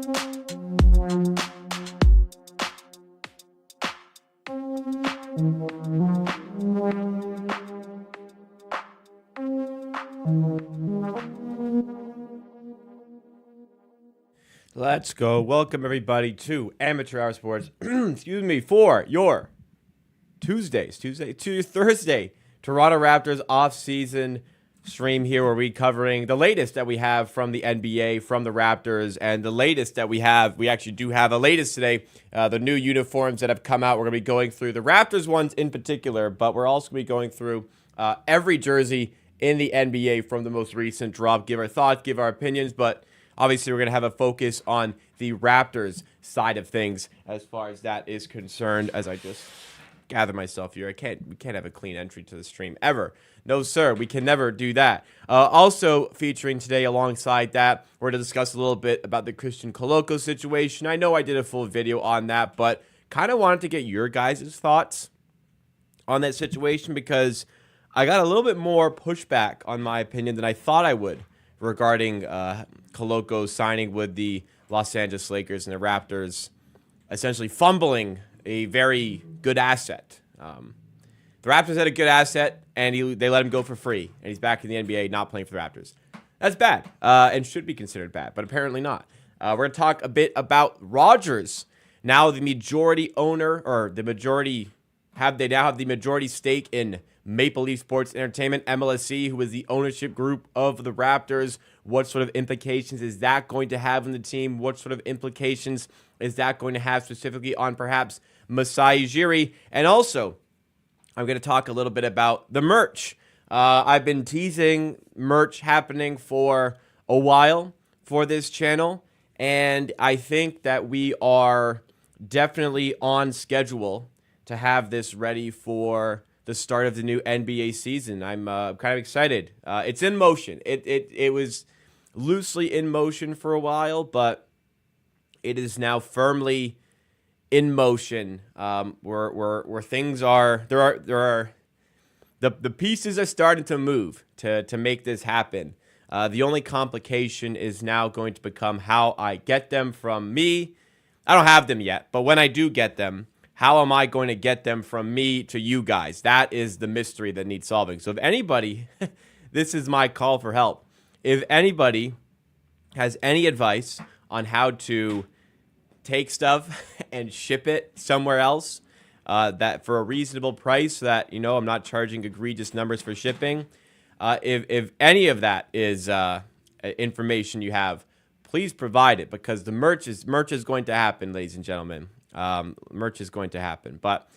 Let's go. Welcome, everybody, to Amateur Hour Sports. Excuse me, for your Thursday Toronto Raptors off-season stream here, where we're covering the latest that we have from the NBA, from the Raptors, and the latest that we actually do have a latest today, the new uniforms that have come out. We're going to be going through the Raptors ones in particular, but we're also going to be going through every jersey in the NBA from the most recent drop, give our thoughts, give our opinions, but obviously, we're going to have a focus on the Raptors side of things as far as that is concerned. As I just gather myself here, we can't have a clean entry to the stream ever. No, sir, we can never do that. Also featuring today alongside that, we're going to discuss a little bit about the Christian Koloko situation. I know I did a full video on that, but kind of wanted to get your guys' thoughts on that situation because I got a little bit more pushback on my opinion than I thought I would regarding Koloko signing with the Los Angeles Lakers and the Raptors, essentially fumbling a very good asset. The Raptors had a good asset, and they let him go for free, and he's back in the NBA, not playing for the Raptors. That's bad, and should be considered bad, but apparently not. We're going to talk a bit about Rodgers, now the majority owner, or the majority, they now have the majority stake in Maple Leaf Sports Entertainment, MLSE, who is the ownership group of the Raptors. What sort of implications is that going to have on the team? What sort of implications is that going to have specifically on perhaps Masai Ujiri? And also, I'm going to talk a little bit about the merch. I've been teasing merch happening for a while for this channel, and I think that we are definitely on schedule to have this ready for the start of the new NBA season. I'm kind of excited. It's in motion. It was loosely in motion for a while, but it is now firmly in motion. Where things are, the pieces are starting to move to make this happen. The only complication is now going to become how I get them from me. I don't have them yet, but when I do get them, how am I going to get them from me to you guys? That is the mystery that needs solving. So if anybody, this is my call for help. If anybody has any advice on how to take stuff and ship it somewhere else, that for a reasonable price, that, you know, I'm not charging egregious numbers for shipping. If any of that is information you have, please provide it, because the merch is going to happen, ladies and gentlemen. Merch is going to happen, but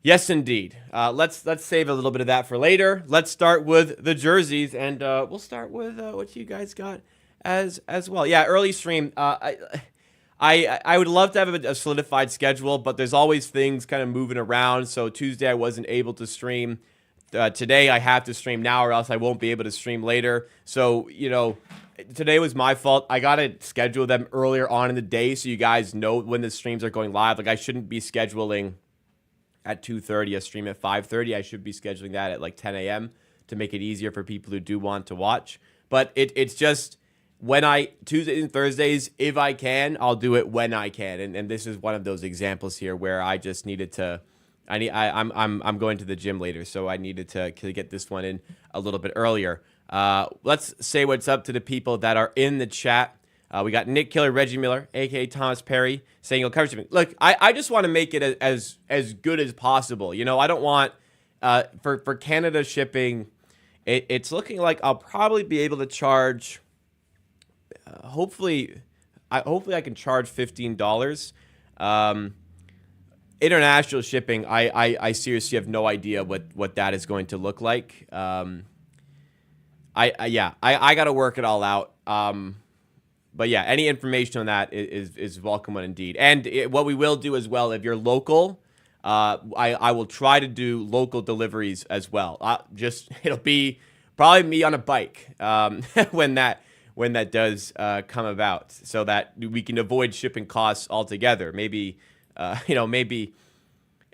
yes, indeed. Let's save a little bit of that for later. Let's start with the jerseys, and we'll start with what you guys got as well. Yeah, early stream. I would love to have a solidified schedule, but there's always things kind of moving around. So Tuesday I wasn't able to stream. Today I have to stream now, or else I won't be able to stream later. So, you know, today was my fault. I got to schedule them earlier on in the day so you guys know when the streams are going live. Like, I shouldn't be scheduling at 2:30 a stream at 5:30. I should be scheduling that at like 10 a.m. to make it easier for people who do want to watch. But it's just when Tuesdays and Thursdays, if I can, I'll do it when I can. And this is one of those examples here where I just needed to. I'm going to the gym later, so I needed to get this one in a little bit earlier. Let's say what's up to the people that are in the chat. We got Nick Killer, Reggie Miller, a.k.a. Thomas Perry, saying he'll cover shipping. Look, I just want to make it as good as possible. You know, I don't want, for Canada shipping, it's looking like I'll probably be able to charge, hopefully I can charge $15. International shipping, I seriously have no idea what that is going to look like. I got to work it all out. But yeah, any information on that is welcome indeed. And what we will do as well, if you're local, I will try to do local deliveries as well. It'll be probably me on a bike when that does come about, so that we can avoid shipping costs altogether. Maybe fuck it.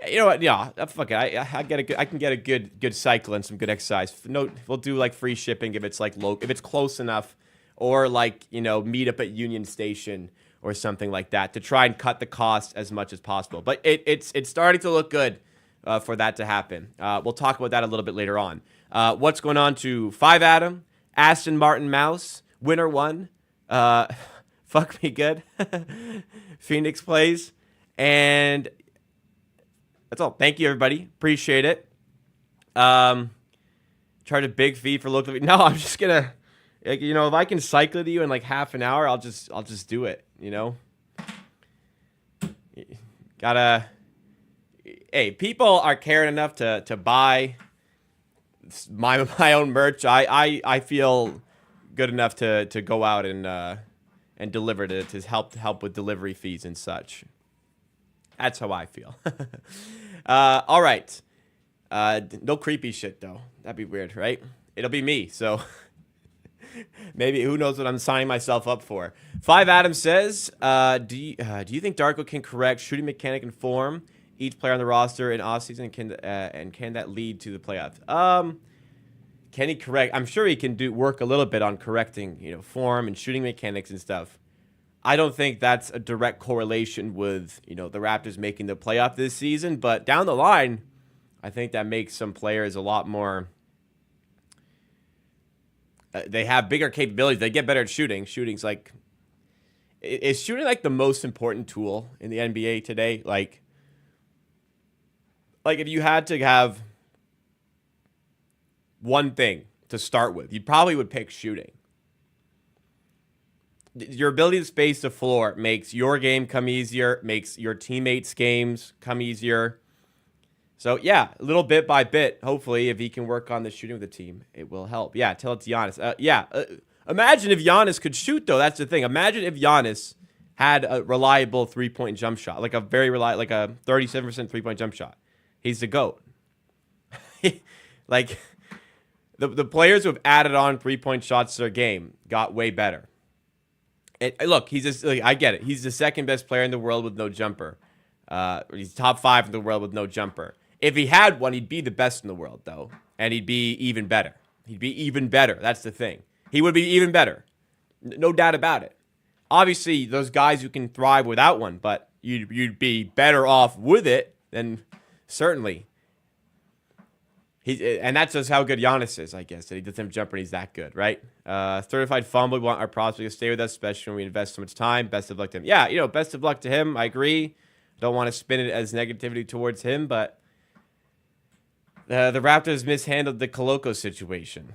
I can get a good cycle and some good exercise. No, we'll do like free shipping if it's like if it's close enough, or like, meet up at Union Station or something like that to try and cut the cost as much as possible. But it's starting to look good for that to happen. We'll talk about that a little bit later on. What's going on to 5 Adam, Aston Martin Mouse, Winner 1, Fuck Me Good, Phoenix Plays, and that's all. Thank you, everybody. Appreciate it. Charge a big fee for local. No, I'm just gonna, if I can cycle to you in like half an hour, I'll just do it. Gotta. Hey, people are caring enough to buy my own merch. I feel good enough to go out and deliver to help with delivery fees and such. That's how I feel. All right. No creepy shit though. That'd be weird, right? It'll be me. So maybe who knows what I'm signing myself up for. 5 Adam says, do you think Darko can correct shooting mechanic and form each player on the roster in offseason, and can that lead to the playoffs? Can he correct? I'm sure he can work a little bit on correcting, form and shooting mechanics and stuff. I don't think that's a direct correlation with, the Raptors making the playoff this season, but down the line, I think that makes some players a lot more. They have bigger capabilities. They get better at shooting. Is shooting like the most important tool in the NBA today? Like if you had to have one thing to start with, you probably would pick shooting. Your ability to space the floor makes your game come easier, makes your teammates' games come easier. So, yeah, a little bit by bit, hopefully, if he can work on the shooting with the team, it will help. Yeah, tell it to Giannis. Imagine if Giannis could shoot, though. That's the thing. Imagine if Giannis had a reliable three-point jump shot, like a very reliable, like a 37% three-point jump shot. He's the GOAT. Like, the players who have added on three-point shots to their game got way better. Look, I get it. He's the second best player in the world with no jumper. He's top 5 in the world with no jumper. If he had one, he'd be the best in the world, though. And he'd be even better. That's the thing. He would be even better. No doubt about it. Obviously, those guys who can thrive without one, but you'd be better off with it than certainly. And that's just how good Giannis is, I guess. That he doesn't have jumper and he's that good, right? Certified fumble. We want our prospects to stay with us, especially when we invest so much time. Best of luck to him. Yeah, best of luck to him. I agree. Don't want to spin it as negativity towards him, but the Raptors mishandled the Koloko situation.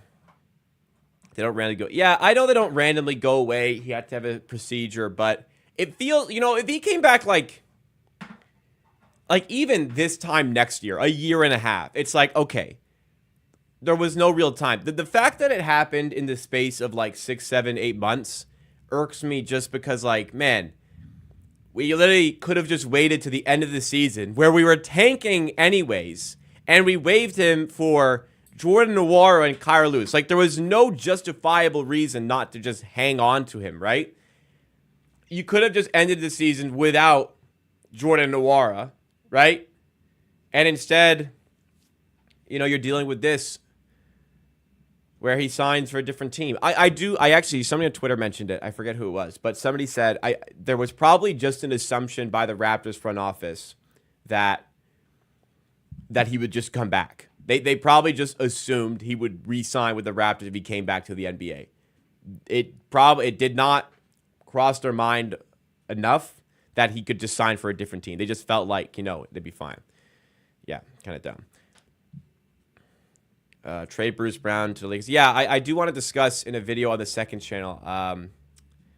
They don't randomly go. Yeah, I know they don't randomly go away. He had to have a procedure, but it feels, if he came back like even this time next year, a year and a half, it's like, okay, there was no real time. The fact that it happened in the space of like 6, 7, 8 months irks me just because, like, man, we literally could have just waited to the end of the season where we were tanking anyways, and we waived him for Jordan Nwora and Kira Lewis. Like, there was no justifiable reason not to just hang on to him, right? You could have just ended the season without Jordan Nwora, right? And instead, you're dealing with this where he signs for a different team. I actually, somebody on Twitter mentioned it. I forget who it was, but somebody said there was probably just an assumption by the Raptors front office that he would just come back. They probably just assumed he would re-sign with the Raptors if he came back to the NBA. It did not cross their mind enough that he could just sign for a different team. They just felt like, they'd be fine. Yeah, kind of dumb. Trade Bruce Brown to the Lakers. Yeah, I do want to discuss in a video on the second channel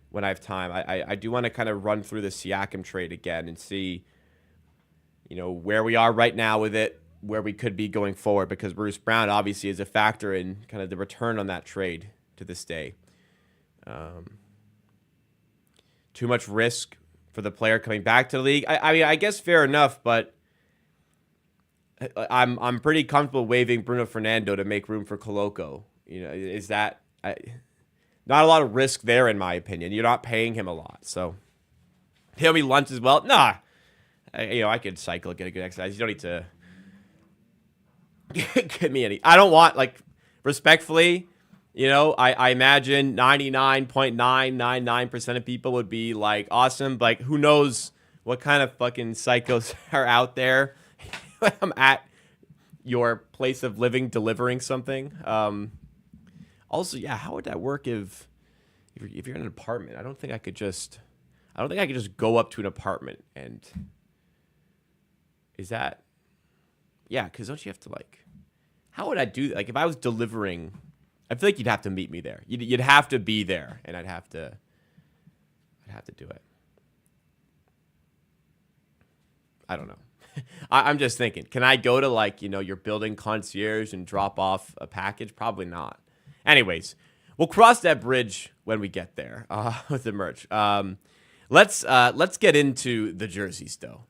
when I have time. I do want to kind of run through the Siakam trade again and see, where we are right now with it, where we could be going forward, because Bruce Brown obviously is a factor in kind of the return on that trade to this day. Too much risk for the player coming back to the league. I mean, I guess fair enough, but I'm pretty comfortable waiving Bruno Fernando to make room for Koloko. Is that not a lot of risk there, in my opinion? You're not paying him a lot, so pay me lunch as well. Nah, I could cycle, get a good exercise. You don't need to give me any. I don't want, respectfully, You know, I imagine 99.999% of people would be like, awesome. Like, who knows what kind of fucking psychos are out there when I'm at your place of living delivering something. Also, yeah, how would that work if you're in an apartment? I don't think I could just go up to an apartment and is that, yeah, because don't you have to like, how would I do that? Like if I was delivering, I feel like you'd have to meet me there. You'd have to be there, and I'd have to do it. I don't know. I'm just thinking, can I go to like, your building concierge and drop off a package? Probably not. Anyways, we'll cross that bridge when we get there with the merch. Let's get into the jerseys though.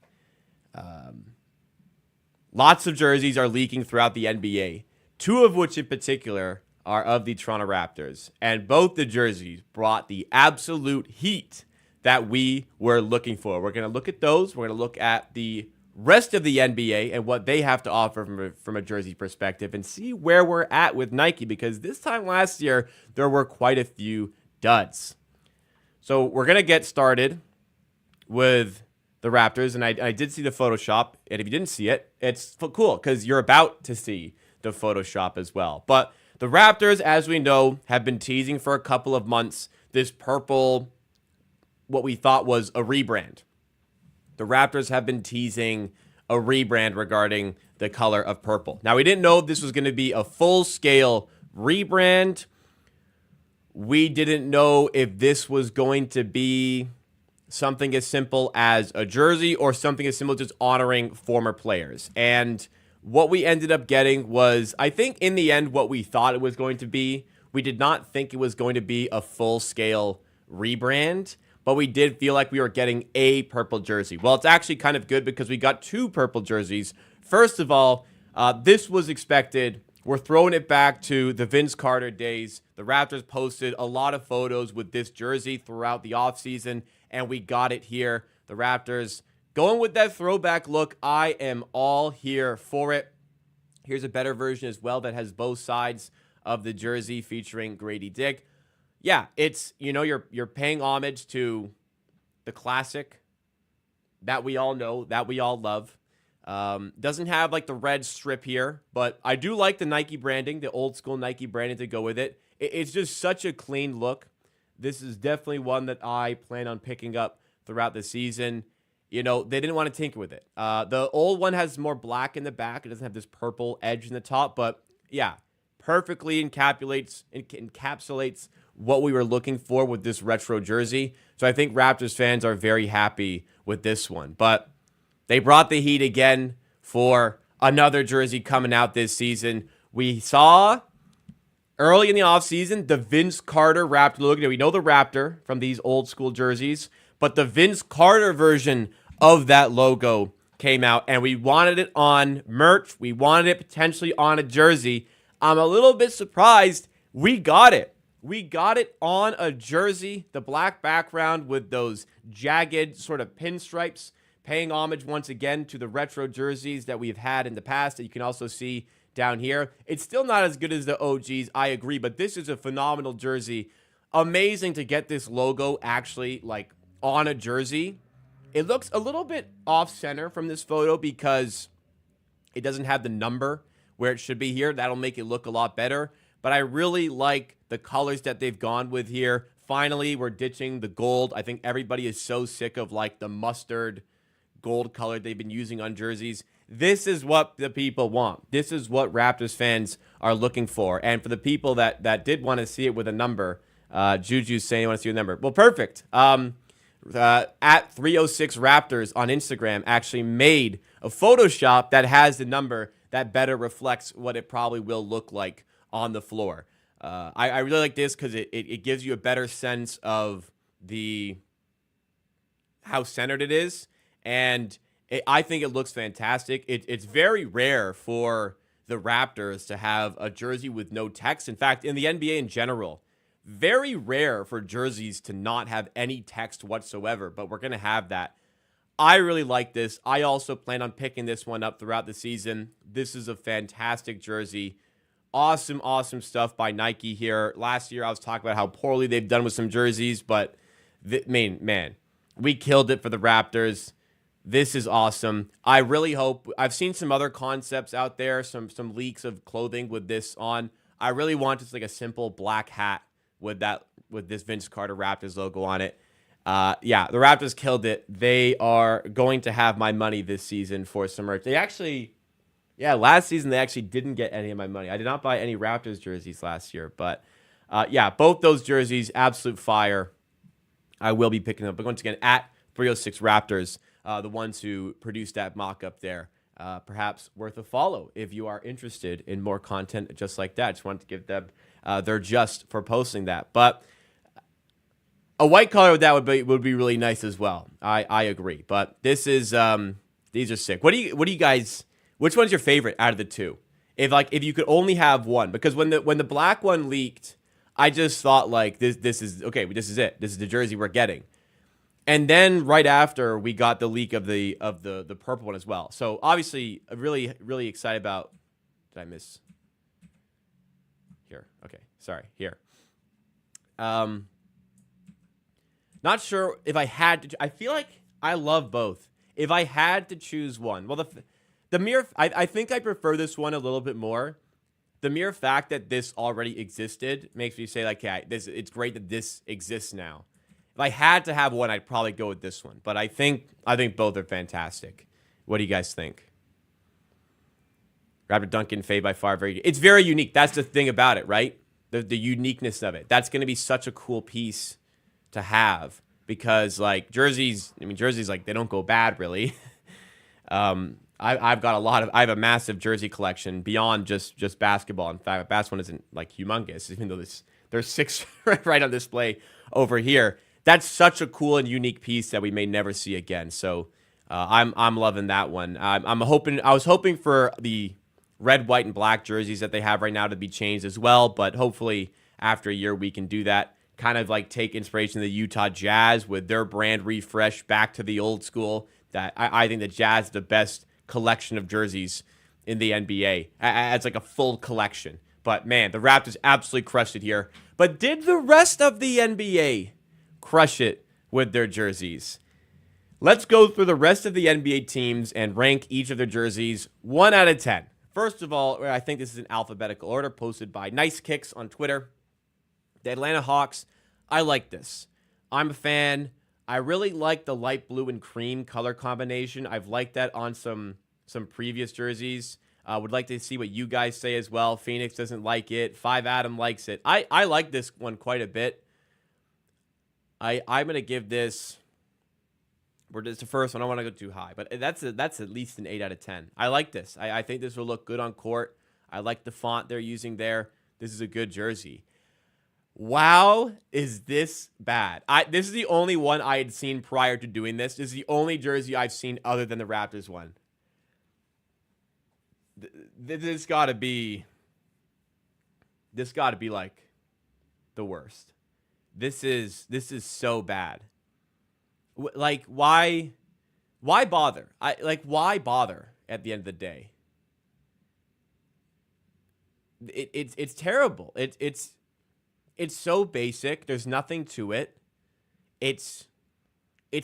Lots of jerseys are leaking throughout the NBA, two of which in particular are of the Toronto Raptors, and both the jerseys brought the absolute heat that we were looking for. We're going to look at those. We're going to look at the rest of the NBA and what they have to offer from a jersey perspective and see where we're at with Nike, because this time last year, there were quite a few duds. So we're going to get started with the Raptors, and I did see the Photoshop, and if you didn't see it, it's cool because you're about to see the Photoshop as well. But the Raptors, as we know, have been teasing for a couple of months this purple, what we thought was a rebrand. The Raptors have been teasing a rebrand regarding the color of purple. Now, we didn't know if this was going to be a full-scale rebrand. We didn't know if this was going to be something as simple as a jersey or something as simple as just honoring former players. And what we ended up getting was, I think in the end, what we thought it was going to be. We did not think it was going to be a full-scale rebrand, but we did feel like we were getting a purple jersey. Well, it's actually kind of good because we got two purple jerseys. First of all, this was expected. We're throwing it back to the Vince Carter days. The Raptors posted a lot of photos with this jersey throughout the offseason, and we got it here. The Raptors going with that throwback look. I am all here for it. Here's a better version as well that has both sides of the jersey featuring Grady Dick. Yeah, it's, you're paying homage to the classic that we all know, that we all love. Doesn't have like the red strip here, but I do like the Nike branding, the old school Nike branding to go with it. It's just such a clean look. This is definitely one that I plan on picking up throughout the season. They didn't want to tinker with it. The old one has more black in the back. It doesn't have this purple edge in the top, but yeah, perfectly encapsulates what we were looking for with this retro jersey. So I think Raptors fans are very happy with this one. But they brought the heat again for another jersey coming out this season. We saw early in the offseason the Vince Carter Raptor look. We know the Raptor from these old school jerseys, but the Vince Carter version of that logo came out, and we wanted it on merch. We wanted it potentially on a jersey. I'm a little bit surprised we got it. We got it on a jersey, the black background with those jagged sort of pinstripes, paying homage once again to the retro jerseys that we've had in the past that you can also see down here. It's still not as good as the OGs, I agree, but this is a phenomenal jersey. Amazing to get this logo actually like on a jersey. It looks a little bit off center from this photo because it doesn't have the number where it should be here. That'll make it look a lot better. But I really like the colors that they've gone with here. Finally, we're ditching the gold. I think everybody is so sick of like the mustard gold color they've been using on jerseys. This is what the people want. This is what Raptors fans are looking for. And for the people that did want to see it with a number, Juju's saying you want to see a number. Well, perfect. At 306 Raptors on Instagram actually made a Photoshop that has the number that better reflects what it probably will look like on the floor. I really like this because it gives you a better sense of how centered it is, and I think it looks fantastic. It's very rare for the Raptors to have a jersey with no text. In fact, in the NBA in general, very rare for jerseys to not have any text whatsoever, but we're going to have that. I really like this. I also plan on picking this one up throughout the season. This is a fantastic jersey. Awesome, awesome stuff by Nike here. Last year, I was talking about how poorly they've done with some jerseys, but man, we killed it for the Raptors. This is awesome. I really hope. I've seen some other concepts out there, some leaks of clothing with this on. I really want just like a simple black hat with this Vince Carter Raptors logo on it. Yeah, the Raptors killed it. They are going to have my money this season for some merch. They actually, yeah, last season they actually didn't get any of my money. I did not buy any Raptors jerseys last year, but yeah, both those jerseys, absolute fire. I will be picking up. But once again, at 306 Raptors, the ones who produced that mock-up there, perhaps worth a follow if you are interested in more content just like that. Just wanted to give them their just for posting that. But a white color with that would be really nice as well. I agree. But this is these are sick. What do you guys? Which one's your favorite out of the two? If you could only have one, because when the black one leaked, I just thought like this is okay. This is it. This is the jersey we're getting. And then right after we got the leak of the purple one as well. So obviously, really really excited about. Did I miss? Here. Okay. Sorry. Here. Not sure if I had to. I feel like I love both. If I had to choose one, well, I think I prefer this one a little bit more. The mere fact that this already existed makes me say like, yeah, it's great that this exists now. If I had to have one, I'd probably go with this one. But I think both are fantastic. What do you guys think? Raptor Duncan, fade by far, it's very unique. That's the thing about it, right? The uniqueness of it. That's going to be such a cool piece to have, because like jerseys like they don't go bad really. I've got I have a massive jersey collection beyond just basketball. In fact, basketball isn't like humongous, even though there's 6 right on display over here. That's such a cool and unique piece that we may never see again. So I'm loving that one. I was hoping for the red, white, and black jerseys that they have right now to be changed as well, but hopefully after a year we can do that. Kind of like take inspiration of the Utah Jazz with their brand refresh back to the old school. That I think the Jazz is the best collection of jerseys in the NBA. It's like a full collection. But man, the Raptors absolutely crushed it here. But did the rest of the NBA crush it with their jerseys? Let's go through the rest of the NBA teams and rank each of their jerseys 1 out of 10. First of all, I think this is in alphabetical order, posted by Nice Kicks on Twitter. The Atlanta Hawks, I like this. I'm a fan. I really like the light blue and cream color combination. I've liked that on some previous jerseys. Would like to see what you guys say as well. Phoenix doesn't like it. 5 Adam likes it. I like this one quite a bit. I'm going to give this... It's the first one. I don't want to go too high, but that's at least an 8 out of 10. I like this. I think this will look good on court. I like the font they're using there. This is a good jersey. Wow, is this bad? This is the only one I had seen prior to doing this. This is the only jersey I've seen other than the Raptors one. This got to be like the worst. This is so bad. Like why bother? Why bother at the end of the day? It's terrible. It's so basic. There's nothing to it. It's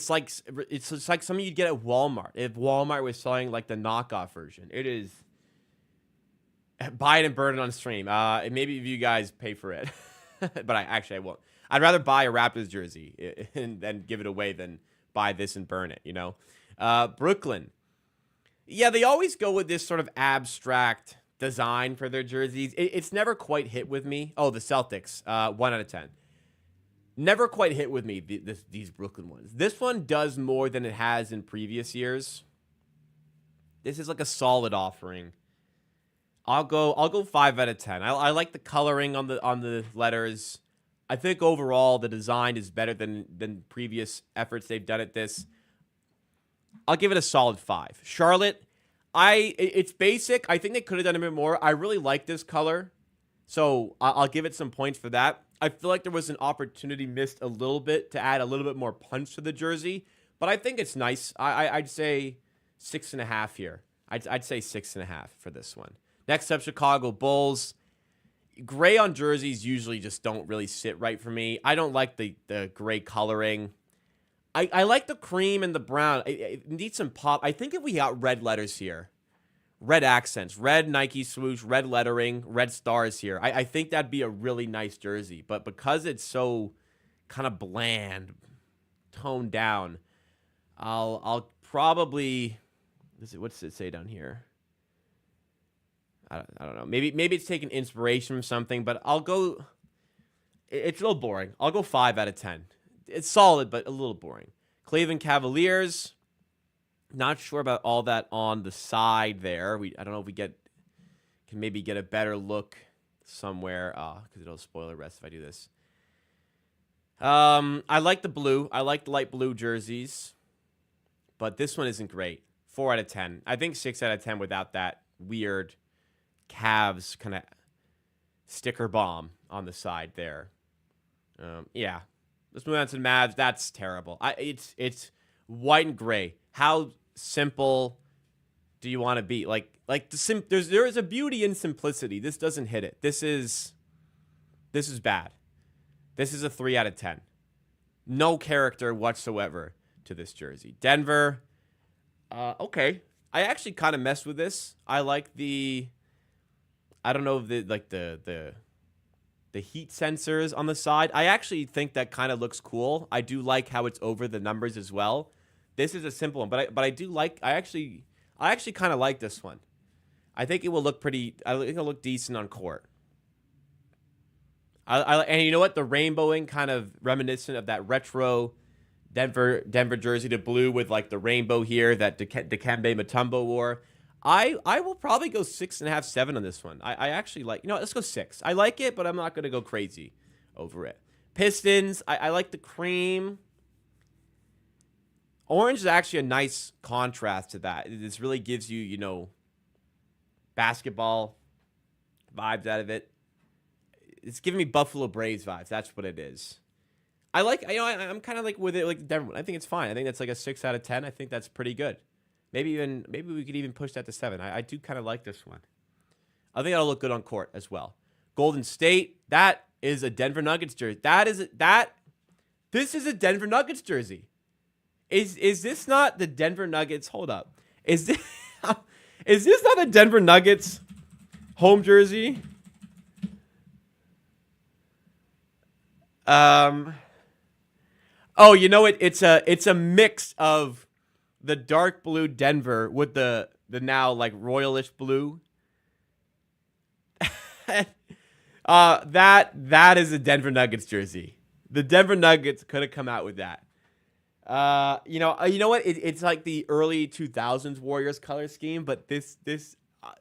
like something you'd get at Walmart. If Walmart was selling like the knockoff version, it is. Buy it and burn it on stream. Maybe if you guys pay for it, but I won't. I'd rather buy a Raptors jersey and then give it away than buy this and burn it. You know, Brooklyn. Yeah, they always go with this sort of abstract design for their jerseys. It's never quite hit with me. Oh, the Celtics, 1 out of 10. Never quite hit with me, these Brooklyn ones. This one does more than it has in previous years. This is like a solid offering. I'll go 5 out of 10. I like the coloring on the letters. I think overall the design is better than previous efforts they've done at this. I'll give it a solid 5. Charlotte, it's basic. I think they could have done a bit more. I really like this color, so I'll give it some points for that. I feel like there was an opportunity missed a little bit to add a little bit more punch to the jersey, but I think it's nice. I'd say 6.5 here. I'd say 6.5 for this one. Next up, Chicago Bulls. gray on jerseys usually just don't really sit right for me. I don't like the gray coloring. I like the cream and the brown. It needs some pop. I think if we got red letters here, red accents, red Nike swoosh, red lettering, red stars here, I think that'd be a really nice jersey. But because it's so kind of bland, toned down, I'll probably, what's it say down here? I don't know. Maybe it's taking inspiration from something, but I'll go. It's a little boring. I'll go 5 out of 10. It's solid, but a little boring. Cleveland Cavaliers. Not sure about all that on the side there. I don't know if we can maybe get a better look somewhere. Because it'll spoil the rest if I do this. I like the blue. I like the light blue jerseys, but this one isn't great. 4 out of 10. I think 6 out of 10 without that weird Cavs kind of sticker bomb on the side there. Yeah. Let's move on to the Mavs. That's terrible. It's white and gray. How simple do you want to be? There is a beauty in simplicity. This doesn't hit it. This is bad. This is a 3 out of 10. No character whatsoever to this jersey. Denver. Okay. I actually kind of messed with this. I like I don't know if the heat sensors on the side. I actually think that kind of looks cool. I do like how it's over the numbers as well. This is a simple one, but I actually kind of like this one. I think it will look pretty. I think it'll look decent on court. And you know what? The rainbowing kind of reminiscent of that retro Denver jersey, the blue with like the rainbow here that Dikembe Mutombo wore. I will probably go 6.5, 7 on this one. I actually like, let's go 6. I like it, but I'm not going to go crazy over it. Pistons, I like the cream. Orange is actually a nice contrast to that. This really gives you, basketball vibes out of it. It's giving me Buffalo Braves vibes. That's what it is. I like, I'm kind of like with it, like Denver. I think it's fine. I think that's like a 6 out of 10. I think that's pretty good. Maybe we could even push that to 7. I do kind of like this one. I think that'll look good on court as well. Golden State, that is a Denver Nuggets jersey. This is a Denver Nuggets jersey. Is this not the Denver Nuggets? Hold up. Is this not a Denver Nuggets home jersey? Oh, you know what? It's a mix of the dark blue Denver with the now like royalish blue. That is a Denver Nuggets jersey. The Denver Nuggets could have come out with that. You know what? It's like the early 2000s Warriors color scheme, but this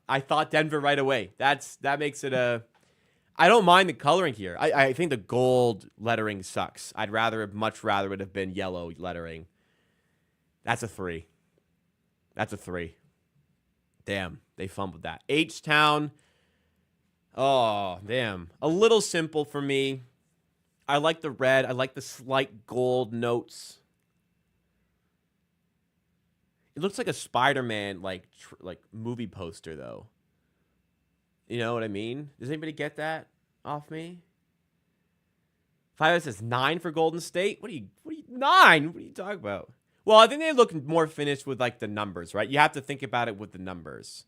I thought Denver right away. That makes it a. I don't mind the coloring here. I think the gold lettering sucks. I'd much rather it have been yellow lettering. That's a 3. That's a 3. Damn, they fumbled that. H-Town. Oh, damn. A little simple for me. I like the red. I like the slight gold notes. It looks like a Spider-Man like movie poster though. You know what I mean? Does anybody get that off me? 5 says 9 for Golden State. What are you 9? What are you talking about? Well, I think they look more finished with like the numbers, right? You have to think about it with the numbers.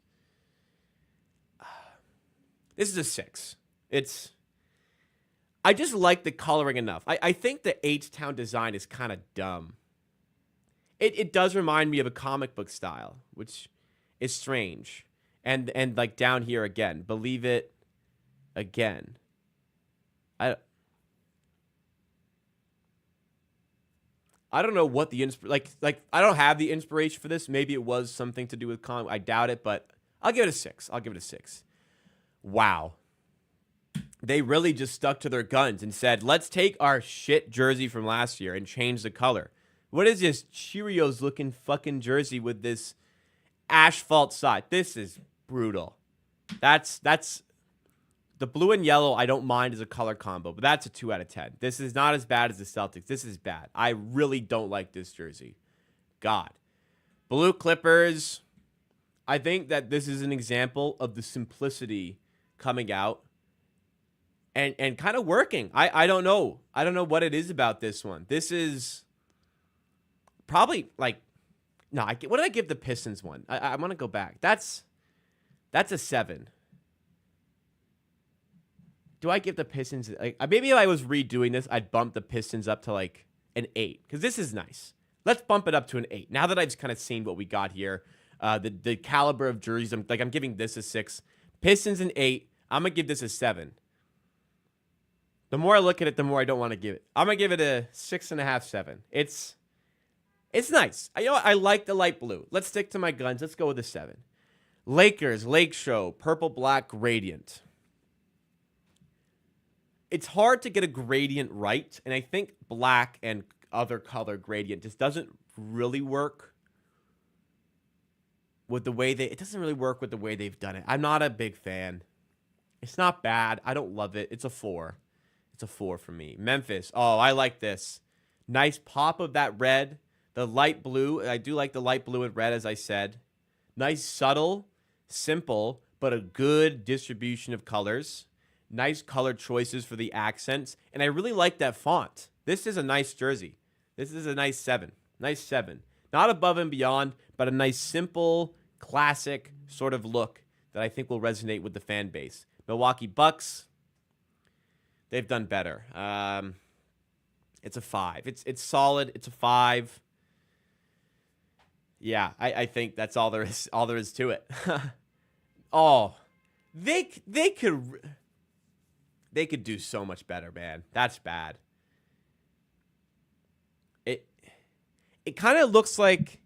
This is a 6. I just like the coloring enough. I think the H-Town design is kind of dumb. It does remind me of a comic book style, which is strange. And like down here again, believe it again. I don't know what the like I don't have the inspiration for this. Maybe it was something to do with comic. I doubt it, but I'll give it a 6. Wow. They really just stuck to their guns and said, let's take our shit jersey from last year and change the color. What is this Cheerios looking fucking jersey with this asphalt side? This is brutal. That's the blue and yellow I don't mind as a color combo, but that's a 2 out of 10. This is not as bad as the Celtics. This is bad. I really don't like this jersey. God. Blue Clippers. I think that this is an example of the simplicity coming out and kind of working. I don't know. I don't know what it is about this one. This is probably like no. What did I give the Pistons one? I want to go back. That's a 7. Do I give the Pistons like maybe if I was redoing this, I'd bump the Pistons up to like an 8 because this is nice. Let's bump it up to an 8. Now that I've kind of seen what we got here, the caliber of jerseys, I'm giving this a 6. Pistons an 8. I'm gonna give this a 7. The more I look at it, the more I don't want to give it. I'm gonna give it a 6.5, 7. It's nice. I like the light blue. Let's stick to my guns. Let's go with a 7. Lakers Lake Show purple black gradient. It's hard to get a gradient right, and I think black and other color gradient just doesn't really work with the way it doesn't really work with the way they've done it. I'm not a big fan. It's not bad. I don't love it. It's a 4. It's a 4 for me. Memphis. Oh, I like this. Nice pop of that red. The light blue. I do like the light blue and red, as I said. Nice, subtle, simple, but a good distribution of colors. Nice color choices for the accents. And I really like that font. This is a nice jersey. This is a nice 7. Nice 7. Not above and beyond, but a nice, simple, classic sort of look that I think will resonate with the fan base. Milwaukee Bucks. They've done better. It's a 5. It's solid. It's a 5. Yeah, I think that's all there is to it. Oh, they could do so much better, man. That's bad. It kind of looks like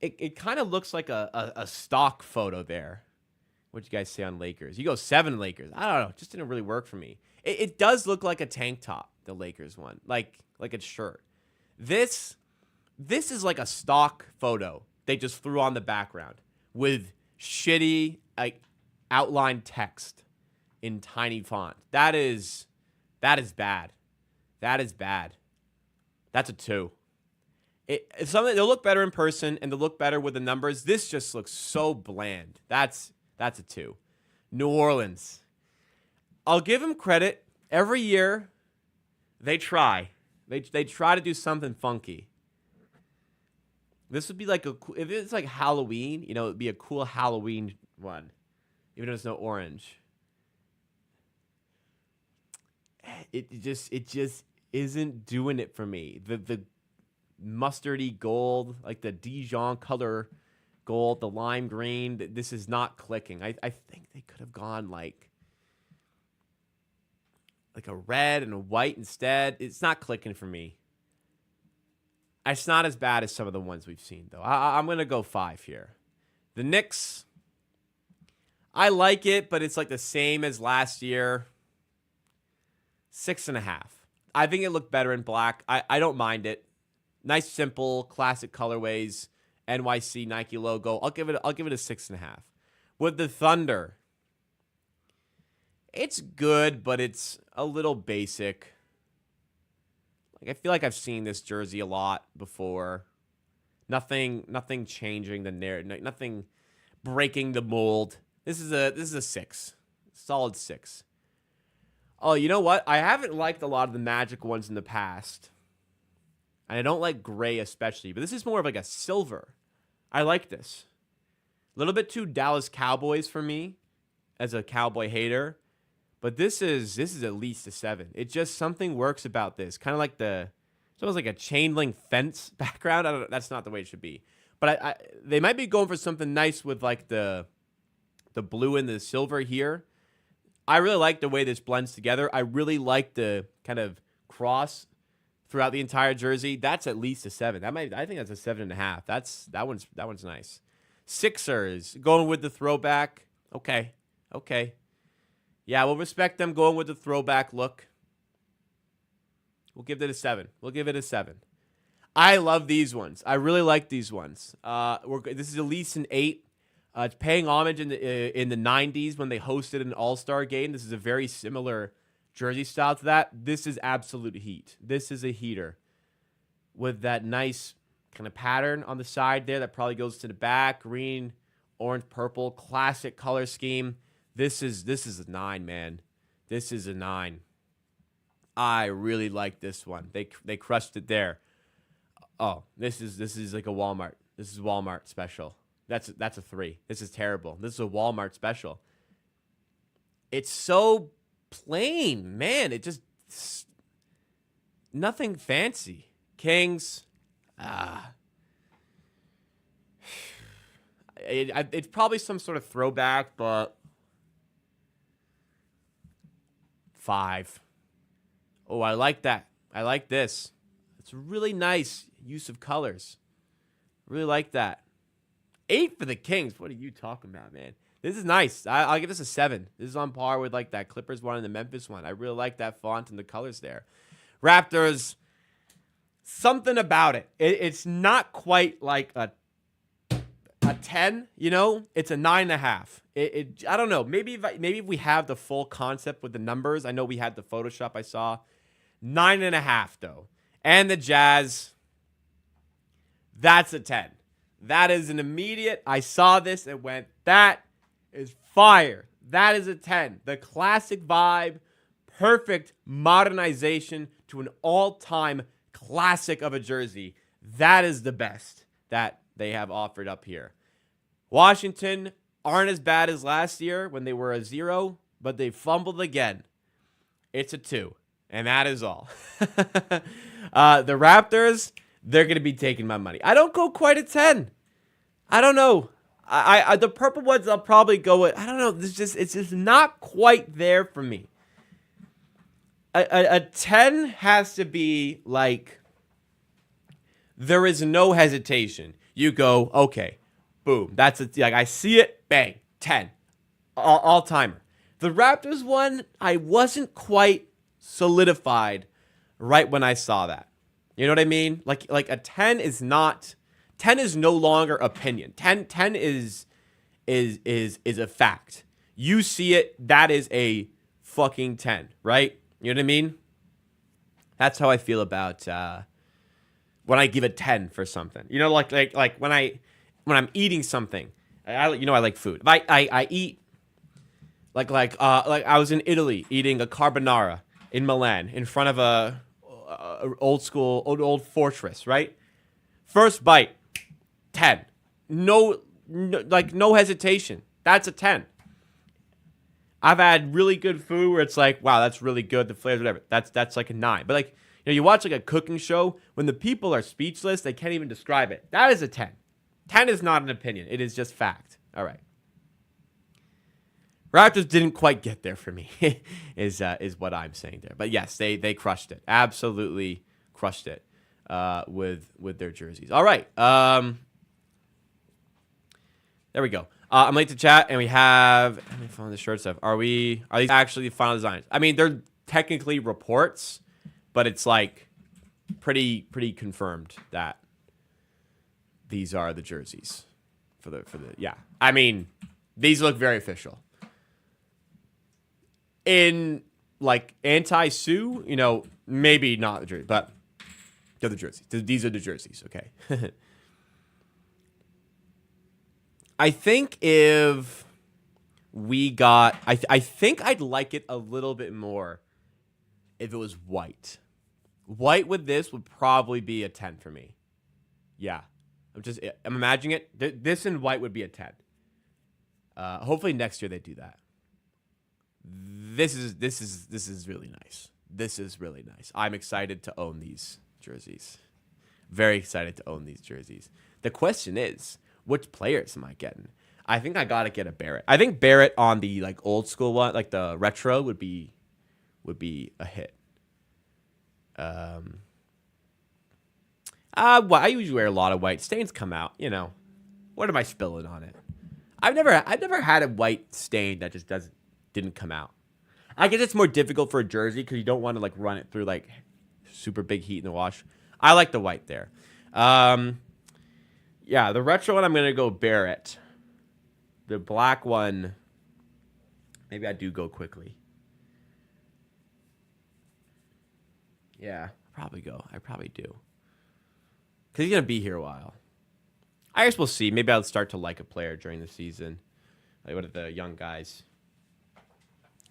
a stock photo there. What'd you guys say on Lakers? You go 7 Lakers. I don't know. It just didn't really work for me. It does look like a tank top, the Lakers one, like a shirt. This is like a stock photo they just threw on the background with shitty like outline text in tiny font. That is bad. That is bad. That's a 2. It's something they'll look better in person and they'll look better with the numbers. This just looks so bland. That's a 2. New Orleans. I'll give them credit. Every year they try. They try to do something funky. This would be like if it's like Halloween, it'd be a cool Halloween one, even though there's no orange. It just isn't doing it for me. The mustardy gold, like the Dijon color gold, the lime green. This is not clicking. I think they could have gone like a red and a white instead. It's not clicking for me. It's not as bad as some of the ones we've seen, though. I'm going to go 5 here. The Knicks, I like it, but it's like the same as last year. 6.5. I think it looked better in black. I don't mind it. Nice, simple, classic colorways. NYC Nike logo. I'll give it a 6.5. With the Thunder, it's good, but it's a little basic. I feel like I've seen this jersey a lot before. Nothing changing the narrative. Nothing breaking the mold. This is a 6. Solid 6. Oh, you know what? I haven't liked a lot of the Magic ones in the past. And I don't like gray especially, but this is more of like a silver. I like this. A little bit too Dallas Cowboys for me as a Cowboy hater. But this is at least a 7. It just something works about this. Kind of like it's almost like a chain link fence background. That's not the way it should be. But they might be going for something nice with like the blue and the silver here. I really like the way this blends together. I really like the kind of cross throughout the entire jersey. That's at least a 7. I think that's a 7.5. That one's nice. Sixers going with the throwback. Okay. Yeah, we'll respect them going with the throwback look. We'll give it a 7. I love these ones. I really like these ones. This is at least an 8. It's paying homage in the 90s when they hosted an All-Star game. This is a very similar jersey style to that. This is absolute heat. This is a heater with that nice kind of pattern on the side there that probably goes to the back. Green, orange, purple, classic color scheme. This is a 9, man. This is a 9. I really like this one. They crushed it there. Oh, this is like a Walmart. This is Walmart special. That's a 3. This is terrible. This is a Walmart special. It's so plain, man. It just nothing fancy. Kings. It's probably some sort of throwback, but 5. Oh, I like that. I like this. It's a really nice use of colors. Really like that. 8 for the Kings. What are you talking about, man? This is nice. I'll give this a 7. This is on par with like that Clippers one and the Memphis one. I really like that font and the colors there. Raptors, something about it. It's not quite like a 10, you know? It's a 9.5. I don't know. Maybe if we have the full concept with the numbers. I know we had the Photoshop I saw. 9.5 though. And the Jazz, that's a 10. That is an immediate, I saw this and went, that is fire. That is a 10. The classic vibe, perfect modernization to an all-time classic of a jersey. That is the best that they have offered up here. Washington aren't as bad as last year when they were a 0, but they fumbled again. It's a 2, and that is all. The Raptors, they're going to be taking my money. I don't go quite a 10. I don't know. I the purple ones I'll probably go with. I don't know. It's just not quite there for me. A 10 has to be like there is no hesitation. You go, okay, boom. That's it. Like I see it, bang, 10. All timer. The Raptors one, I wasn't quite solidified right when I saw that. You know what I mean? Like a 10 is not 10 is no longer opinion. 10 is a fact. You see it, that is a fucking 10, right? You know what I mean? That's how I feel about when I give a 10 for something. You know, like when I'm eating something. I like food. If I eat like I was in Italy eating a carbonara in Milan in front of a old fortress, right? First bite, 10. No hesitation. That's a 10. I've had really good food where it's like, wow, that's really good. The flavors, whatever. That's like a 9. But like, you watch like a cooking show when the people are speechless, they can't even describe it. That is a 10. 10 is not an opinion. It is just fact. All right. Raptors didn't quite get there for me, is what I'm saying there. But yes, they crushed it. Absolutely crushed it with their jerseys. All right. There we go. I'm late to chat, and we have. Let me find the shirt stuff. Are these actually final designs? I mean, they're technically reports, but it's like pretty confirmed that these are the jerseys for the yeah. I mean, these look very official. In like anti-Sue, maybe not the jersey, but they're the jerseys. These are the jerseys, okay? I think if we got, I think I'd like it a little bit more if it was white. White with this would probably be a 10 for me. Yeah, I'm imagining it. This in white would be a 10. Hopefully next year they do that. This is really nice. This is really nice. I'm excited to own these jerseys. Very excited to own these jerseys. The question is, which players am I getting? I think I gotta get a Barrett. I think Barrett on the like old school one, like the retro, would be a hit. I usually wear a lot of white. Stains come out, What am I spilling on it? I've never had a white stain that just didn't come out. I guess it's more difficult for a jersey because you don't want to like run it through like super big heat in the wash. I like the white there. Yeah, the retro one, I'm going to go Barrett. The black one, maybe I do go quickly. Yeah, I probably do. Because he's going to be here a while. I guess we'll see. Maybe I'll start to like a player during the season. Like one of the young guys.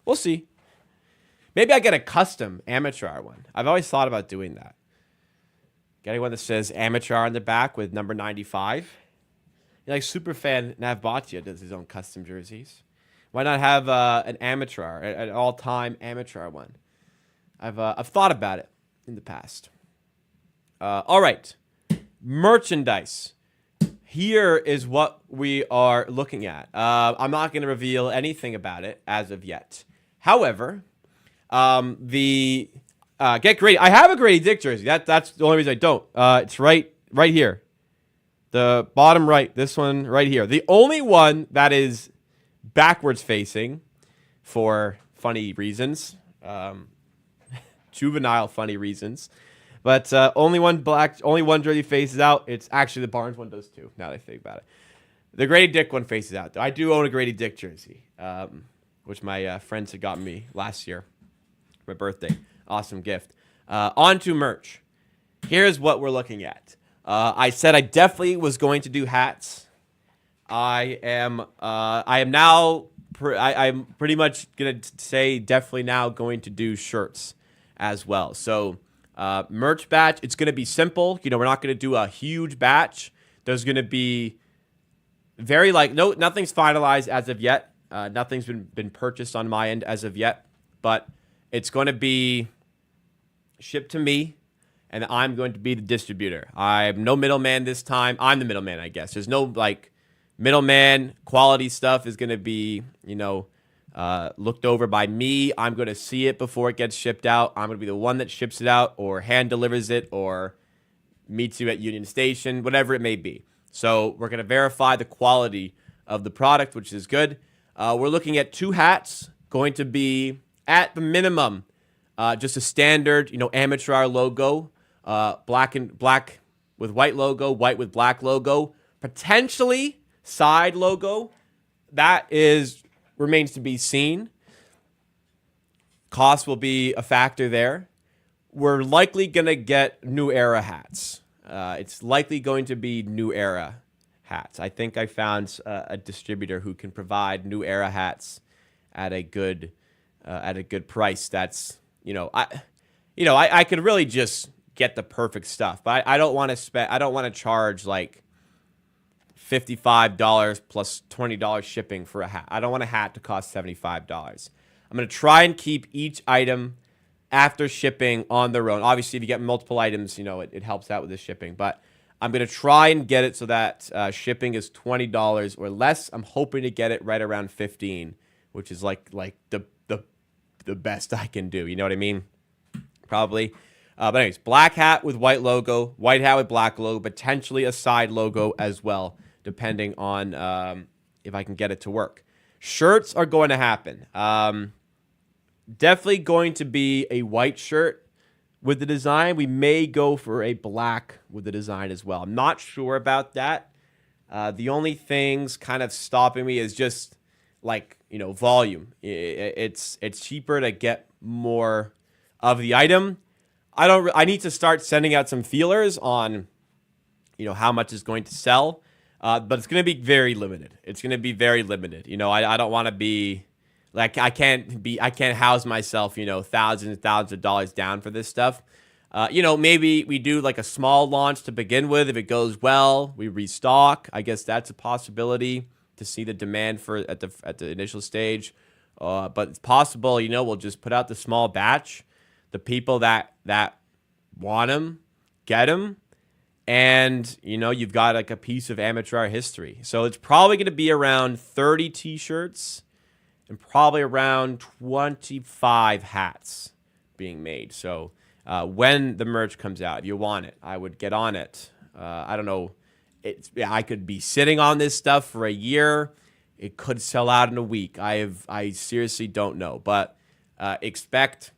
We'll see. Maybe I get a custom amateur one. I've always thought about doing that. Getting one that says amateur on the back with number 95. Like Superfan Navbatia does his own custom jerseys. Why not have an amateur, an all-time amateur one? I've thought about it in the past. All right, merchandise. Here is what we are looking at. I'm not going to reveal anything about it as of yet. However, get Grady. I have a Grady Dick jersey. That's the only reason I don't. It's right here. The bottom right, this one right here. The only one that is backwards facing for funny reasons. Juvenile funny reasons. But only one jersey faces out. It's actually the Barnes one does too, now that I think about it. The Grady Dick one faces out, though. I do own a Grady Dick jersey, which my friends had gotten me last year for my birthday. Awesome gift. On to merch. Here's what we're looking at. I said I definitely was going to do hats. I'm pretty much going to say definitely now going to do shirts as well. So merch batch, it's going to be simple. We're not going to do a huge batch. There's going to be nothing's finalized as of yet. Nothing's been purchased on my end as of yet, but it's going to be shipped to me, and I'm going to be the distributor. I'm no middleman this time. I'm the middleman, I guess. There's no middleman. Quality stuff is going to be, looked over by me. I'm going to see it before it gets shipped out. I'm going to be the one that ships it out or hand delivers it or meets you at Union Station, whatever it may be. So we're going to verify the quality of the product, which is good. We're looking at 2 hats, going to be at the minimum just a standard, amateur logo, black with white logo, white with black logo, potentially side logo. That remains to be seen. Cost will be a factor there. We're likely going to get New Era hats. It's likely going to be New Era hats. I think I found a distributor who can provide New Era hats at a good price. That's I could really just get the perfect stuff, but I don't want to spend. I don't want to charge like $55 plus $20 shipping for a hat. I don't want a hat to cost $75. I'm going to try and keep each item after shipping on their own. Obviously, if you get multiple items, it helps out with the shipping. But I'm going to try and get it so that shipping is $20 or less. I'm hoping to get it right around $15, which is like the best I can do. You know what I mean? Probably. But anyways, black hat with white logo, white hat with black logo, potentially a side logo as well, depending on if I can get it to work. Shirts are going to happen. Definitely going to be a white shirt with the design. We may go for a black with the design as well. I'm not sure about that. The only things kind of stopping me is just volume. It's cheaper to get more of the item. I need to start sending out some feelers on, how much is going to sell. But it's going to be very limited. It's going to be very limited. I don't want to be I can't house myself, thousands and thousands of dollars down for this stuff. Maybe we do like a small launch to begin with. If it goes well, we restock. I guess that's a possibility to see the demand for at the initial stage. But it's possible, we'll just put out the small batch. The people that want them, get them. And, you've got like a piece of amateur history. So it's probably going to be around 30 T-shirts and probably around 25 hats being made. So when the merch comes out, if you want it, I would get on it. I don't know. I could be sitting on this stuff for a year. It could sell out in a week. I seriously don't know. But expect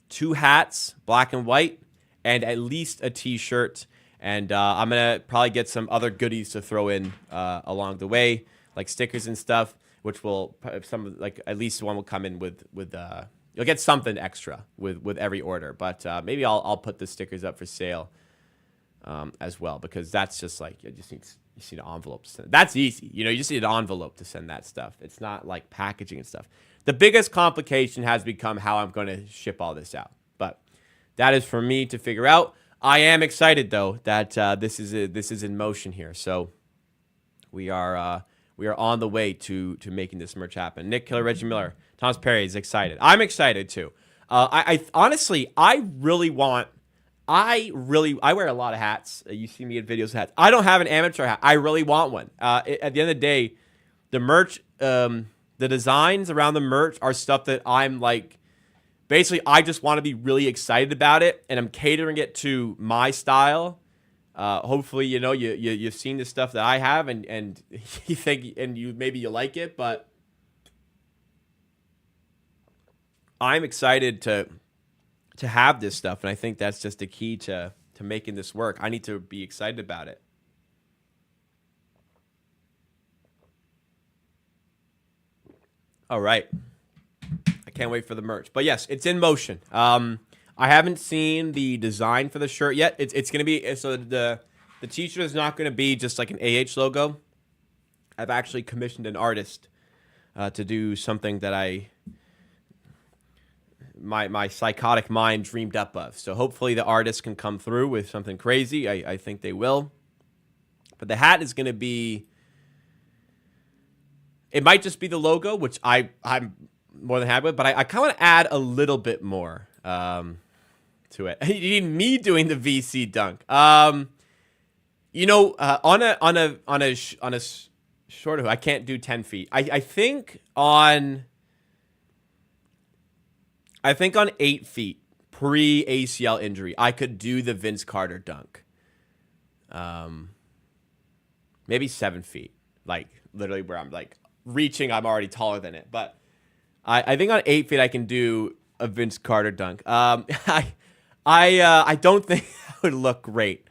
2 hats, black and white, and at least a T-shirt. And I'm going to probably get some other goodies to throw in along the way, like stickers and stuff, which will, at least one will come in with you'll get something extra with every order. But maybe I'll put the stickers up for sale as well, because that's just like, you just need an envelope to send. That's easy. You just need an envelope to send that stuff. It's not like packaging and stuff. The biggest complication has become how I'm going to ship all this out. But that is for me to figure out. I am excited, though, that this is in motion here. So we are on the way to making this merch happen. Nick Killer, Reggie Miller, Thomas Perry is excited. I'm excited too. I honestly, I wear a lot of hats. You see me in videos of hats. I don't have an amateur hat. I really want one. At the end of the day, the merch, the designs around the merch are stuff that I'm like, basically, I just want to be really excited about it, and I'm catering it to my style. Hopefully, you've seen the stuff that I have, and you think, and maybe you like it, but I'm excited to have this stuff, and I think that's just the key to making this work. I need to be excited about it. All right. I can't wait for the merch. But yes, it's in motion. I haven't seen the design for the shirt yet. It's going to be, so the t-shirt is not going to be just like an AH logo. I've actually commissioned an artist to do something that my psychotic mind dreamed up of. So hopefully the artist can come through with something crazy. I think they will. But the hat is going to be, it might just be the logo, which I'm more than happy with, but I kind of want to add a little bit more to it. You need me doing the VC dunk. On a short hoop, I can't do 10 feet. I think on 8 feet pre ACL injury, I could do the Vince Carter dunk. Maybe 7 feet, like literally where I'm like reaching, I'm already taller than it. But I think on 8 feet I can do a Vince Carter dunk. I don't think that would look great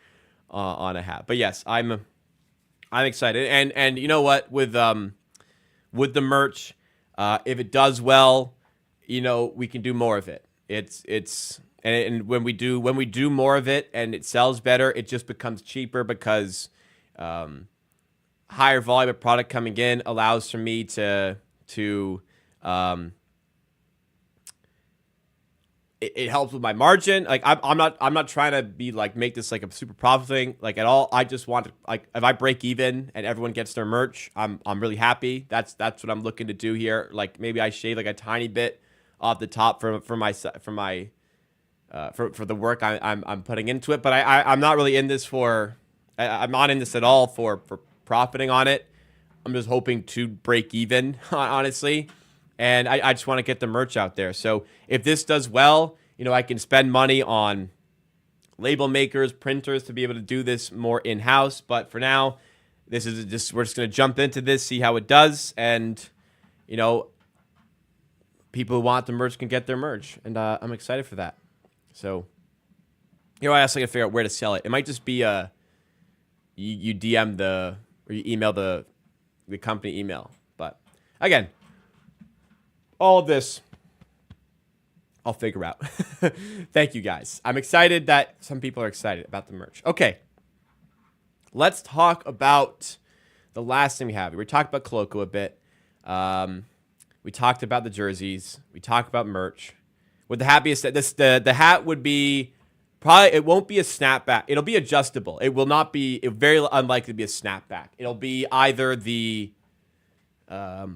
on a hat. But yes, I'm excited. And you know what? With the merch, if it does well, we can do more of it. And when we do more of it and it sells better, it just becomes cheaper because higher volume of product coming in allows for me to it helps with my margin. Like I'm not trying to be like make this like a super profit thing like at all. I just want to, like, if I break even and everyone gets their merch, I'm really happy. That's what I'm looking to do here. Like maybe I shave like a tiny bit off the top for the work I'm putting into it. But I'm not really in this I'm not in this at all for profiting on it. I'm just hoping to break even, honestly. And I just want to get the merch out there. So if this does well, I can spend money on label makers, printers to be able to do this more in-house. But for now, we're just going to jump into this, see how it does. And, people who want the merch can get their merch. And I'm excited for that. So, I also got to figure out where to sell it. It might just be you DM or you email the company email. But again, all of this, I'll figure out. Thank you, guys. I'm excited that some people are excited about the merch. Okay, let's talk about the last thing we have. We talked about Koloko a bit. We talked about the jerseys. We talked about merch. With the happiest, the hat would be probably, it won't be a snapback. It'll be adjustable. It will not be, it very unlikely to be a snapback. It'll be either the so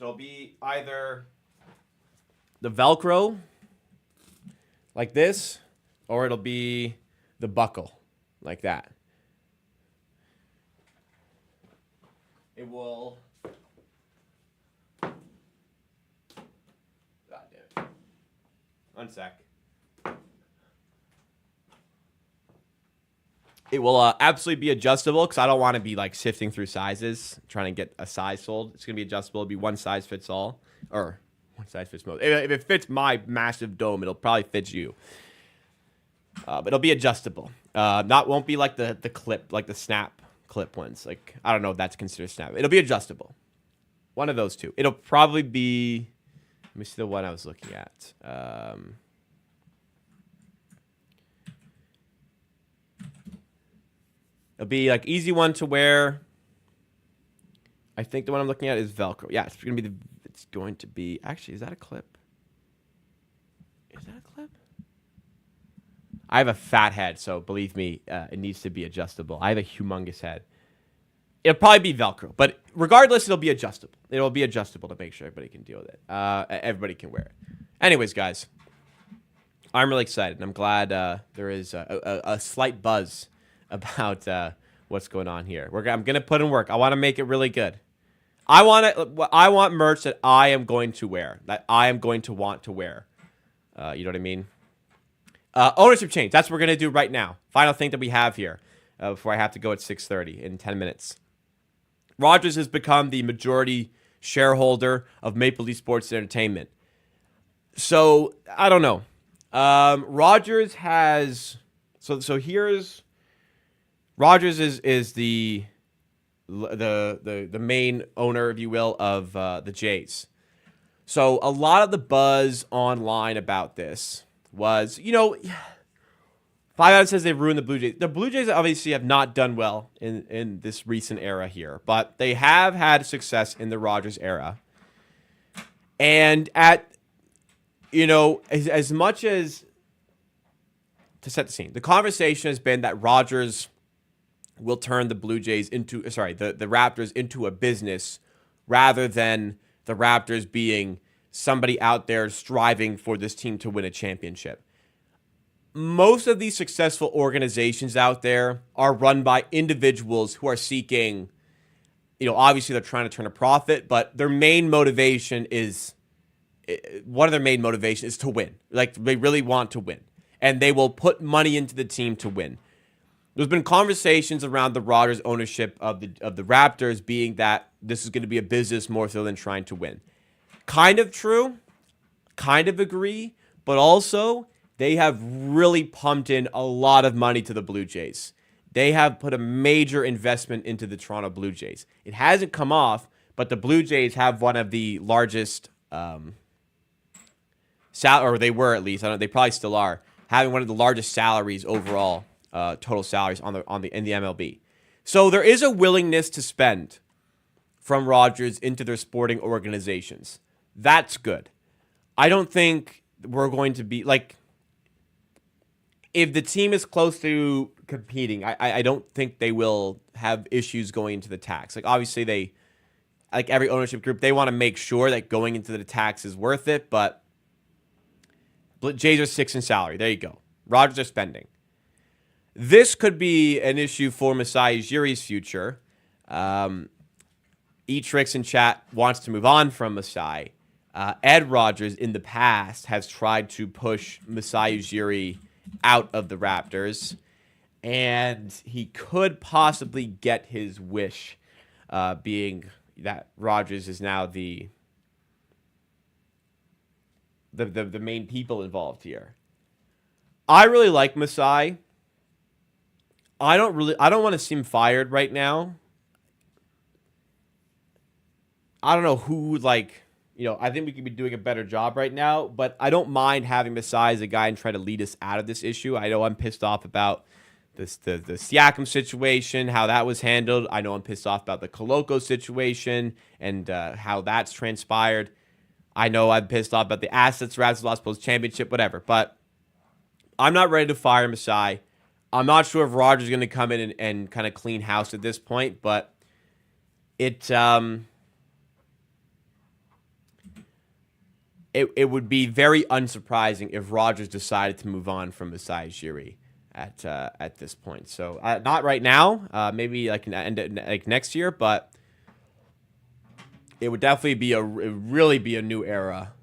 it'll be either the Velcro, like this, or it'll be the buckle, like that. It will... God damn it. One sec. It will absolutely be adjustable because I don't want to be like sifting through sizes, trying to get a size sold. It's going to be adjustable. It'll be one size fits all, or one size fits most. If it fits my massive dome, it'll probably fit you. But it'll be adjustable. Won't be like the clip, like the snap clip ones. Like, I don't know if that's considered snap. It'll be adjustable. One of those two. It'll probably be me see the one I was looking at. It'll be like easy one to wear. I think the one I'm looking at is Velcro. Yeah, it's going to be. Actually, is that a clip? Is that a clip? I have a fat head, so believe me, it needs to be adjustable. I have a humongous head. It'll probably be Velcro, but regardless, it'll be adjustable. It'll be adjustable to make sure everybody can deal with it. Everybody can wear it. Anyways, guys, I'm really excited, and I'm glad there is a slight buzz about what's going on here. I'm gonna put in work. I want to make it really good. I want merch that I am going to wear, that I am going to want to wear. You know what I mean? Ownership change. That's what we're going to do right now. Final thing that we have here before I have to go at 6:30 in 10 minutes. Rogers has become the majority shareholder of Maple Leaf Sports Entertainment. So, I don't know. Rogers has... So here's... Rogers is the main owner, if you will, of the Jays. So a lot of the buzz online about this was, you know, 5 says they've ruined the Blue Jays. The Blue Jays obviously have not done well in this recent era here, but they have had success in the Rogers era. And at, you know, as much as, to set the scene, the conversation has been that Rogers will turn the Blue Jays into, the Raptors into a business rather than the Raptors being somebody out there striving for this team to win a championship. Most of these successful organizations out there are run by individuals who are seeking, you know, obviously they're trying to turn a profit, but their main motivation is, one of their main motivation is to win. Like, they really want to win. And they will put money into the team to win. There's been conversations around the Rogers ownership of the Raptors being that this is going to be a business more so than trying to win. Kind of true, kind of agree, but also they have really pumped in a lot of money to the Blue Jays. They have put a major investment into the Toronto Blue Jays. It hasn't come off, but the Blue Jays have one of the largest or they were at least. I don't know, they probably still are having one of the largest salaries overall, total salaries in the MLB. So there is a willingness to spend from Rogers into their sporting organizations. That's good. I don't think we're going to be like, if the team is close to competing, I don't think they will have issues going into the tax. Like, obviously they, like every ownership group, they want to make sure that going into the tax is worth it, but Jays are 6 in salary. There you go. Rogers are spending. This could be an issue for Masai Ujiri's future. Etrix in chat wants to move on from Masai. Ed Rogers in the past has tried to push Masai Ujiri out of the Raptors, and he could possibly get his wish, being that Rogers is now the main people involved here. I really like Masai. I don't want to see him fired right now. I don't know who, like, you know, I think we could be doing a better job right now, but I don't mind having Masai as a guy and try to lead us out of this issue. I know I'm pissed off about the Siakam situation, how that was handled. I know I'm pissed off about the Koloko situation and how that's transpired. I know I'm pissed off about the assets Raptors lost post championship, whatever. But I'm not ready to fire Masai. I'm not sure if Rogers is going to come in and kind of clean house at this point, but it would be very unsurprising if Rogers decided to move on from Masai Ujiri at this point. So not right now, maybe like next year, but it would definitely really be a new era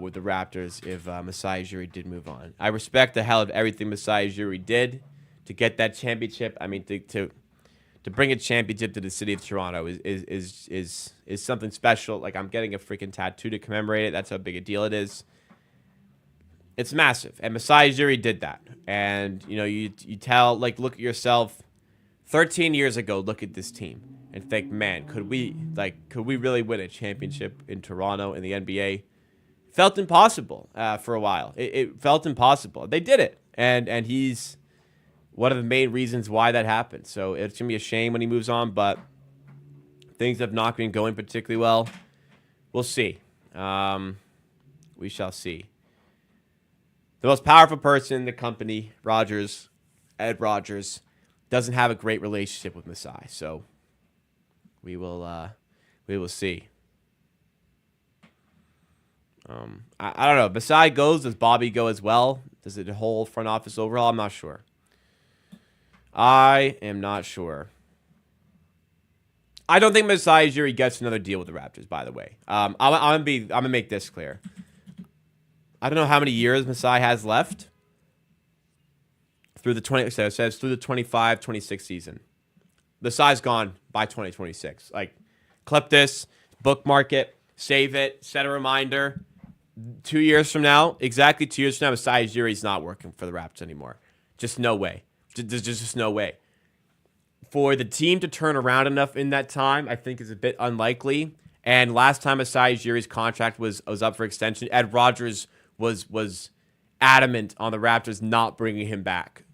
with the Raptors if Masai Ujiri did move on. I respect the hell of everything Masai Ujiri did to get that championship. I mean, to bring a championship to the city of Toronto is something special. Like, I'm getting a freaking tattoo to commemorate it. That's how big a deal it is. It's massive. And Masai Ujiri did that. And, you know, you tell, like, look at yourself 13 years ago, look at this team and think, man, could we really win a championship in Toronto in the NBA felt impossible for a while. It felt impossible. They did it, and he's one of the main reasons why that happened. So it's gonna be a shame when he moves on, but things have not been going particularly well. We'll see. We shall see. The most powerful person in the company, Ed Rogers, doesn't have a great relationship with Masai. So we will see. I don't know. Masai goes. Does Bobby go as well? Does it whole front office overhaul? I'm not sure. I am not sure. I don't think Masai Ujiri gets another deal with the Raptors, by the way. I'm gonna make this clear. I don't know how many years Masai has left through the 25-26 season. Masai's gone by 2026. Like, clip this, bookmark it, save it, set a reminder. 2 years from now, exactly 2 years from now, Masai Ujiri's not working for the Raptors anymore. Just no way. There's just no way. For the team to turn around enough in that time, I think is a bit unlikely. And last time Masai Ujiri's contract was up for extension, Ed Rogers was adamant on the Raptors not bringing him back.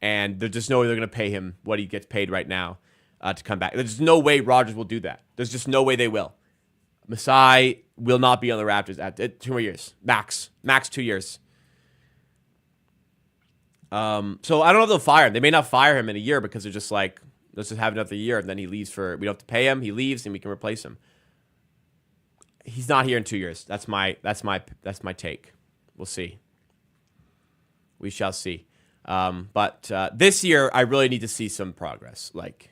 And there's just no way they're going to pay him what he gets paid right now to come back. There's no way Rogers will do that. There's just no way they will. Masai will not be on the Raptors at 2 more years. Max 2 years. So I don't know if they'll fire him. They may not fire him in a year because they're just like, let's just have another year, and then he leaves we don't have to pay him. He leaves, and we can replace him. He's not here in 2 years. That's my take. We'll see. We shall see. But this year, I really need to see some progress. Like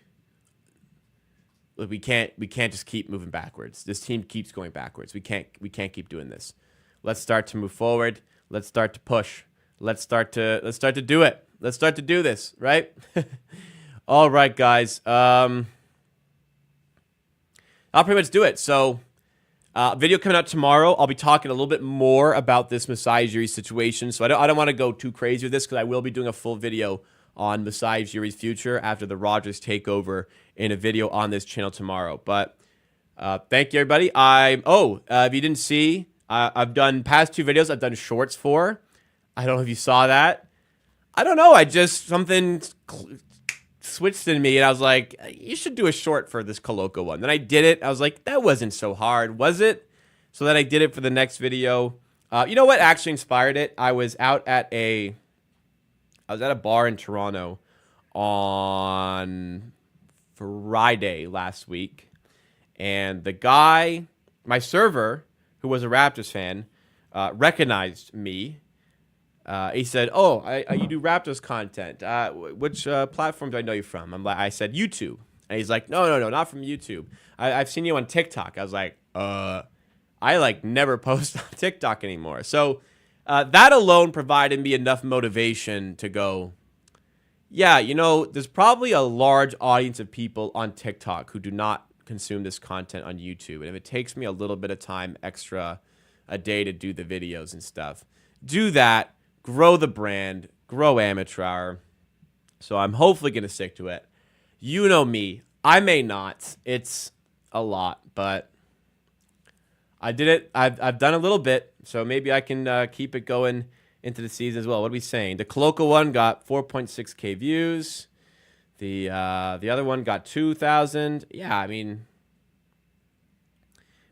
we can't just keep moving backwards. This team keeps going backwards. We can't keep doing this. Let's start to move forward. Let's start to push. Let's start to do it. Let's start to do this, right? All right, guys. I'll pretty much do it. So, video coming out tomorrow. I'll be talking a little bit more about this Masai Ujiri situation. So I don't want to go too crazy with this because I will be doing a full video on Masai Ujiri's future after the Rogers takeover in a video on this channel tomorrow. But thank you, everybody. If you didn't see, I've done past 2 videos. I've done shorts for. I don't know if you saw that. I don't know. Something switched in me, and I was like, you should do a short for this Koloko one. Then I did it. I was like, that wasn't so hard, was it? So then I did it for the next video. You know what actually inspired it? I was at a bar in Toronto on Friday last week, and the guy, my server, who was a Raptors fan, recognized me. He said, "Oh, you do Raptors content. Which platform do I know you from?" I said YouTube, and he's like, "No, not from YouTube. I've seen you on TikTok." I was like, I never post on TikTok anymore." So that alone provided me enough motivation to go, yeah, there's probably a large audience of people on TikTok who do not consume this content on YouTube, and if it takes me a little bit of time extra a day to do the videos and stuff, do that. Grow the brand, grow Amateur Hour. So I'm hopefully going to stick to it. You know me. I may not. It's a lot, but I did it. I've done a little bit, so maybe I can keep it going into the season as well. What are we saying? The Koloko one got 4.6K views. The other one got 2,000. Yeah, I mean,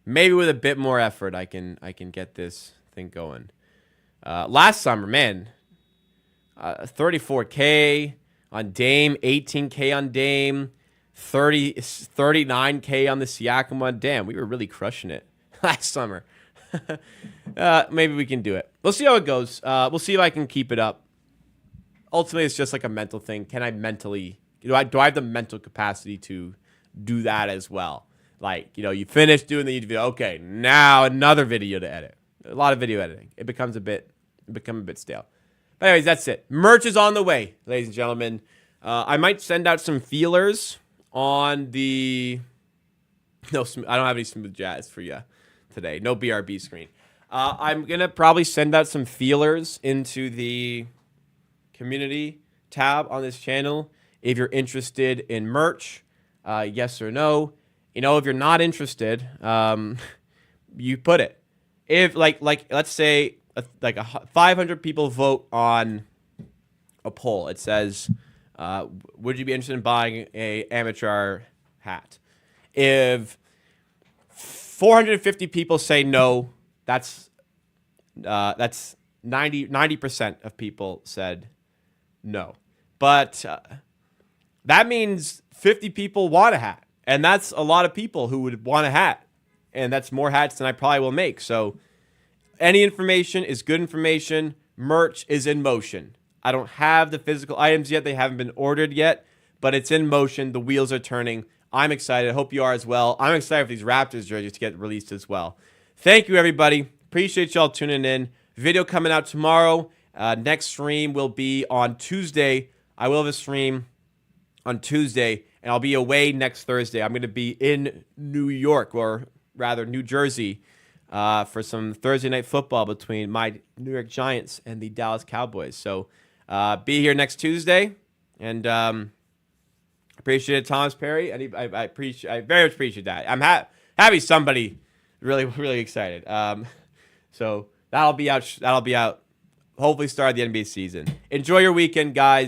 maybe with a bit more effort, I can get this thing going. Last summer, man, 34K on Dame, 18K on Dame, 39K on the Siakam one. Damn, we were really crushing it last summer. Maybe we can do it. We'll see how it goes. We'll see if I can keep it up. Ultimately, it's just like a mental thing. Can I mentally, do I have the mental capacity to do that as well? Like, you finish doing the YouTube video. Okay, now another video to edit. A lot of video editing. It becomes a bit stale. But anyways, that's it. Merch is on the way, ladies and gentlemen. I might send out some feelers on the... No, I don't have any smooth jazz for you today. No BRB screen. I'm going to probably send out some feelers into the community tab on this channel. If you're interested in merch, yes or no. If you're not interested, you put it. if like let's say 500 people vote on a poll. It says, would you be interested in buying a amateur hat? If 450 people say no, that's 90% of people said no. But that means 50 people want a hat. And that's a lot of people who would want a hat. And that's more hats than I probably will make. So any information is good information. Merch is in motion. I don't have the physical items yet. They haven't been ordered yet. But it's in motion. The wheels are turning. I'm excited. I hope you are as well. I'm excited for these Raptors jerseys to get released as well. Thank you, everybody. Appreciate y'all tuning in. Video coming out tomorrow. Next stream will be on Tuesday. I will have a stream on Tuesday, and I'll be away next Thursday. I'm going to be in New York, or rather New Jersey, for some Thursday night football between my New York Giants and the Dallas Cowboys. So be here next Tuesday, and appreciate it, Thomas Perry. I very much appreciate that. I'm happy somebody really excited. So that'll be out. Hopefully start the NBA season. Enjoy your weekend, guys.